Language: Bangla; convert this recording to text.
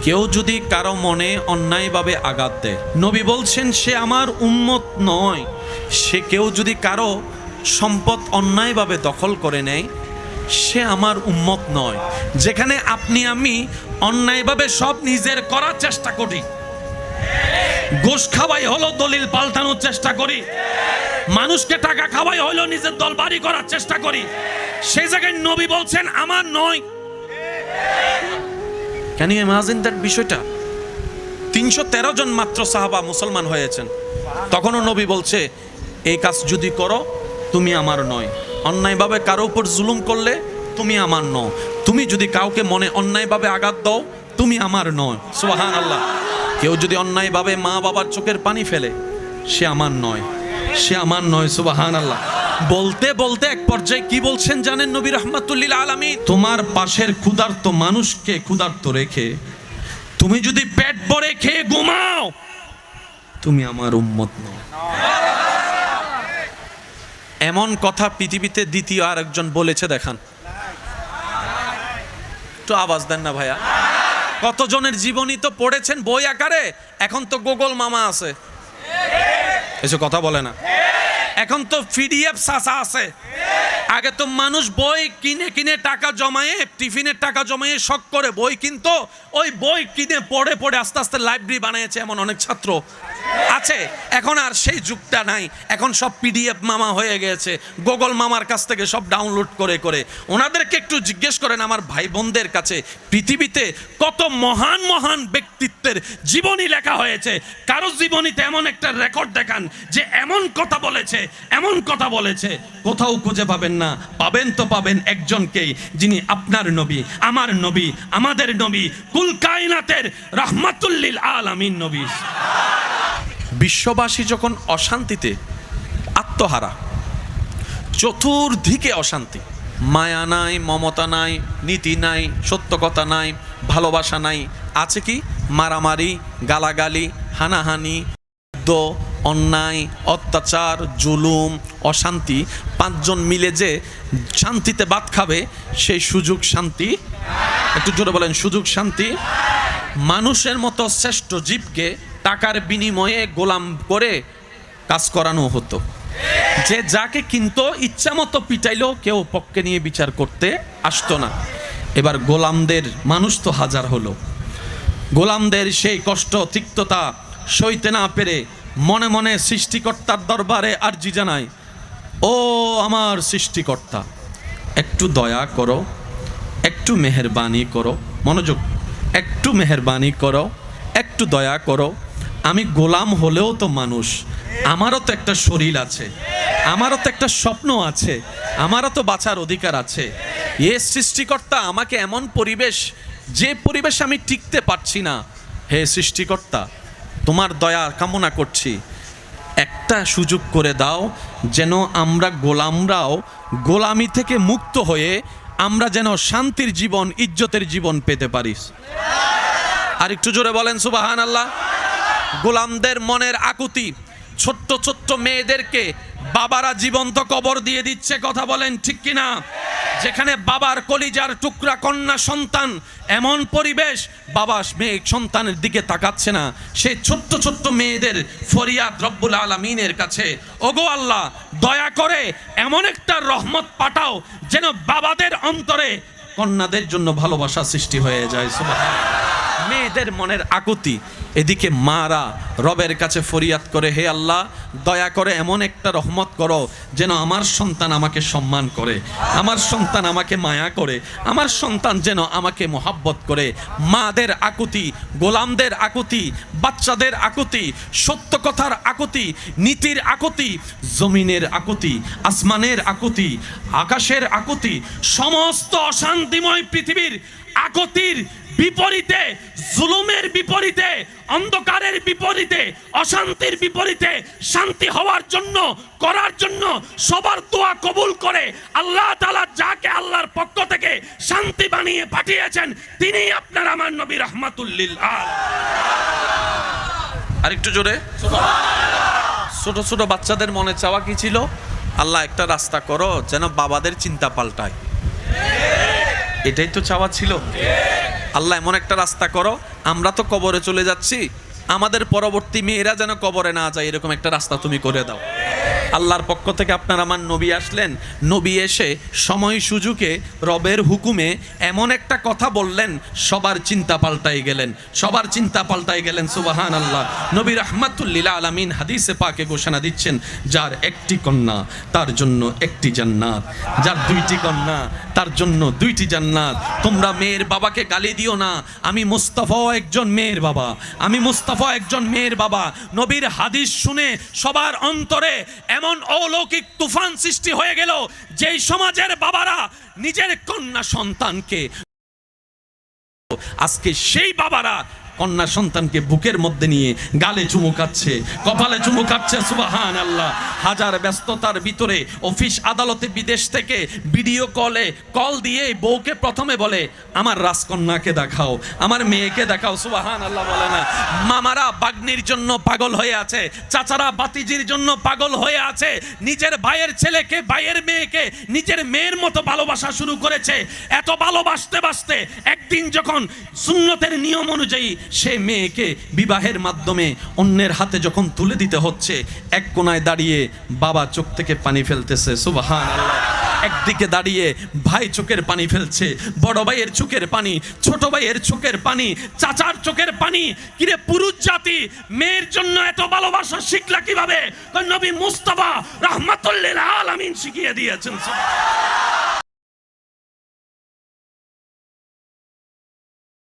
কেউ যদি কারো মনে অন্যায়ভাবে আঘাত দেয়, নবী বলছেন সে আমার উম্মত নয়। সে কেউ যদি কারো সম্পদ অন্যায়ভাবে দখল করে নেয়, সে আমার উম্মত নয়। যেখানে আপনি আমি অন্যায়ভাবে সব নিজের করার চেষ্টা করি, ঘুষ খাওয়াই হলো দলিল পাল্টানোর চেষ্টা করি, মানুষকে টাকা খাওয়াই হলো নিজের দল বাড়ি করার চেষ্টা করি, সেই জায়গায় নবী বলছেন আমার নয়। ক্যান ইউ ইমাজিন দ্যাট বিষয়টা? 313 জন মাত্র সাহাবা মুসলমান হয়েছেন, তখনও নবী বলছে এই কাজ যদি করো তুমি আমার নয়। অন্যায়ভাবে কারো উপর জুলুম করলে তুমি আমার নও। তুমি যদি কাউকে মনে অন্যায়ভাবে আঘাত দাও তুমি আমার নয়। সুবহানাল্লাহ। কেউ যদি অন্যায়ভাবে মা বাবার চোখের পানি ফেলে সে আমার নয়, সে আমার নয়। সুবহানাল্লাহ। বলতে বলতে এক পর্যায়ে কি বলছেন জানেন নবী রাহমাতুল লিল আলামিন? তোমার পাশের ক্ষুধার্ত মানুষকে ক্ষুধার্ত রেখে তুমি যদি পেট ভরে খেয়ে ঘুমাও তুমি আমার উম্মত নও। এমন কথা পৃথিবীতে দ্বিতীয় আরেকজন বলেছে দেখান। একটু আওয়াজ দেন না ভাইয়া। কতজনের জীবনী তো পড়েছেন বই আকারে, এখন তো গুগল মামা আছে, এসব কথা বলে না। এখন তো পিডিএফ সাসা আছে। আগে তো মানুষ বই কিনে কিনে টাকা জমায়ে, টিফিনের টাকা জমায়ে শখ করে বই কিনতো, ওই বই কিনে পড়ে পড়ে আস্তে আস্তে লাইব্রেরি বানিয়েছে এমন অনেক ছাত্র আছে। এখন আর সেই যুগটা নাই, এখন সব পিডিএফ মামা হয়ে গেছে, গুগল মামার কাছ থেকে সব ডাউনলোড করে করে। ওনাদেরকে একটু জিজ্ঞেস করেন আমার ভাই বোনদের কাছে, পৃথিবীতে কত মহান মহান ব্যক্তিত্বের জীবনী লেখা হয়েছে, কারো জীবনীতে এমন একটা রেকর্ড দেখান যে এমন কথা বলেছে, এমন কথা বলেছে। কোথাও খুঁজে পাবেন না। পাবেন তো পাবেন একজনকেই, যিনি আপনার নবী, আমার নবী, আমাদের নবী, কুল কায়নাতের রাহমাতুল লিল আলামিন নবী। বিশ্ববাসী যখন অশান্তিতে আত্মহারা, চতুর্দিকে অশান্তি, মায়া নাই, মমতা নাই, নীতি নাই, সত্য কথা নাই, ভালোবাসা নাই, আছে কি মারামারি, গালাগালি, হানাহানি, যুদ্ধ, অন্যায়, অত্যাচার, জুলুম, অশান্তি। পাঁচজন মিলে যে শান্তিতে ভাত খাবে সেই সুযোগ শান্তি, একটু জোরে বলেন সুযোগ শান্তি। মানুষের মতো শ্রেষ্ঠ জীবকে টাকার বিনিময়ে গোলাম করে কাজ করানো হতো, যে যাকে কিন্তু ইচ্ছা মতো পিটাইলেও কেউ পক্ষে নিয়ে বিচার করতে আসতো না। এবার গোলামদের মানুষ তো হাজার হলো, গোলামদের সেই কষ্ট তিক্ততা সইতে না পেরে মনে মনে সৃষ্টিকর্তার দরবারে আরজি জানায়, ও আমার সৃষ্টিকর্তা, একটু দয়া করো, একটু মেহেরবানি করো, মনোযোগ, একটু মেহেরবানি করো, একটু দয়া করো। আমি গোলাম হলেও তো মানুষ, আমারও তো একটা শরীর আছে, আমারও তো একটা স্বপ্ন আছে, আমারও তো বাঁচার অধিকার আছে। এ সৃষ্টিকর্তা আমাকে এমন পরিবেশ, যে পরিবেশে আমি টিকতে পারছি না, হে সৃষ্টিকর্তা তোমার দয়া কামনা করছি, একটা সুযোগ করে দাও যেন আমরা গোলামরাও গোলামি থেকে মুক্ত হয়ে আমরা যেন শান্তির জীবন, ইজ্জতের জীবন পেতে পারি। আর একটু জোরে বলেন সুবহানাল্লাহ। গোলামদের মনের আকুতি, ছোট্ট ছোট্ট মেয়েদেরকে বাবারা জীবন্ত কবর দিয়ে দিচ্ছে, কথা বলেন ঠিক কিনা? যেখানে বাবার কলিজার টুকরা কন্যা সন্তান, এমন পরিবেশ, বাবা মেয়ে সন্তানের দিকে তাকাচ্ছে না, সেই ছোট্ট ছোট্ট মেয়েদের ফরিয়াদ রব্বুল আলামিনের কাছে, ওগো আল্লাহ দয়া করে এমন একটা রহমত পাঠাও যেন বাবাদের অন্তরে কন্যাদের জন্য ভালোবাসা সৃষ্টি হয়ে যায়। সুবহানাল্লাহ। মেয়েদের মনের আকুতি, এদিকে মারা রবের কাছে ফরিয়াদ করে, হে আল্লাহ দয়া করে এমন একটা রহমত করো যেন আমার সন্তান আমাকে সম্মান করে, আমার সন্তান আমাকে মায়া করে, আমার সন্তান যেন আমাকে মোহাব্বত করে। মাদের আকুতি, গোলামদের আকুতি, বাচ্চাদের আকুতি, সত্য কথার আকুতি, নীতির আকুতি, জমিনের আকুতি, আসমানের আকুতি, আকাশের আকুতি, সমস্ত অশান্তিময় পৃথিবীর আকুতির বিপরীতে, জুলুমের বিপরীতে, অন্ধকারের বিপরীতে, অশান্তির বিপরীতে শান্তি হওয়ার জন্য, করার জন্য সবার দোয়া কবুল করে আল্লাহ তাআলা যাকে আল্লাহর পক্ষ থেকে শান্তি বানিয়ে পাঠিয়েছেন তিনি আপনার আমার নবী রাহমাতুল লিল আলামিন। আরেকটু জোরে সুবহানাল্লাহ। ছোট ছোট বাচ্চাদের মনে চাওয়া কি ছিল? আল্লাহ একটা রাস্তা করো যেন বাবাদের চিন্তা পাল্টায়, এটাই তো চাওয়া ছিল। আল্লাহ এমন একটা রাস্তা করো আমরা তো কবরে চলে যাচ্ছি, আমাদের পরবর্তী মেয়েরা যেন কবরে না যায় এরকম একটা রাস্তা তুমি করে দাও। আল্লাহর পক্ষ থেকে আপনার আমার নবী আসলেন, নবী এসে সময় সুযোগে রবের হুকুমে এমন একটা কথা বললেন, সবার চিন্তা পাল্টাই গেলেন, সবার চিন্তা পাল্টাই গেলেন। সুবহানাল্লাহ। নবী রাহমাতুল লিল আলামিন হাদিসে পাকে ঘোষণা দিচ্ছেন, যার একটি কন্যা তার জন্য একটি জান্নাত, যার দুইটি কন্যা তার জন্য দুইটি জান্নাত। তোমরা মেয়ের বাবাকে গালি দিও না, আমি মুস্তাফা একজন মেয়ের বাবা, আমি মুস্তাফা একজন মেয়ের বাবা। নবীর হাদিস শুনে সবার অন্তরে এমন অলৌকিক তুফান সৃষ্টি হয়ে গেল, যেই সমাজের বাবারা নিজের কন্যা সন্তানকে, আজকে সেই বাবারা কন্যা সন্তানকে বুকের মধ্যে নিয়ে গালে চুমু খাচ্ছে, কপালে চুমু খাচ্ছে। সুবহানাল্লাহ। হাজার ব্যস্ততার ভিতরে অফিস আদালতে বিদেশ থেকে ভিডিও কলে কল দিয়ে বউকে প্রথমে বলে, আমার রাজকন্যাকে দেখাও, আমার মেয়েকে দেখাও। সুবহানাল্লাহ বলে না। মামারা বাগ্নির জন্য পাগল হয়ে আছে, চাচারা বাতিজির জন্য পাগল হয়ে আছে, নিজের ভাইয়ের ছেলেকে ভাইয়ের মেয়েকে নিজের মেয়ের মতো ভালোবাসা শুরু করেছে। এত ভালোবাসতে বাসতে একদিন যখন সুন্নতের নিয়ম অনুযায়ী সে মেয়েকে বিবাহের মাধ্যমে অন্যের হাতে যখন তুলে দিতে হচ্ছে, এক কোনায় দাঁড়িয়ে বাবা চোখ থেকে পানি ফেলতেছে। সুবহানাল্লাহ। একদিকে দাঁড়িয়ে ভাই চোখের পানি ফেলছে, বড় ভাইয়ের চোখের পানি, ছোট ভাইয়ের চোখের পানি, চাচার চোখের পানি। কিরে পুরুষ জাতি মেয়ের জন্য এত ভালোবাসা শিখলা কিভাবে? নবী মুস্তাফা রাহমাতুল লিল আলামিন শিখিয়ে দিয়েছেন।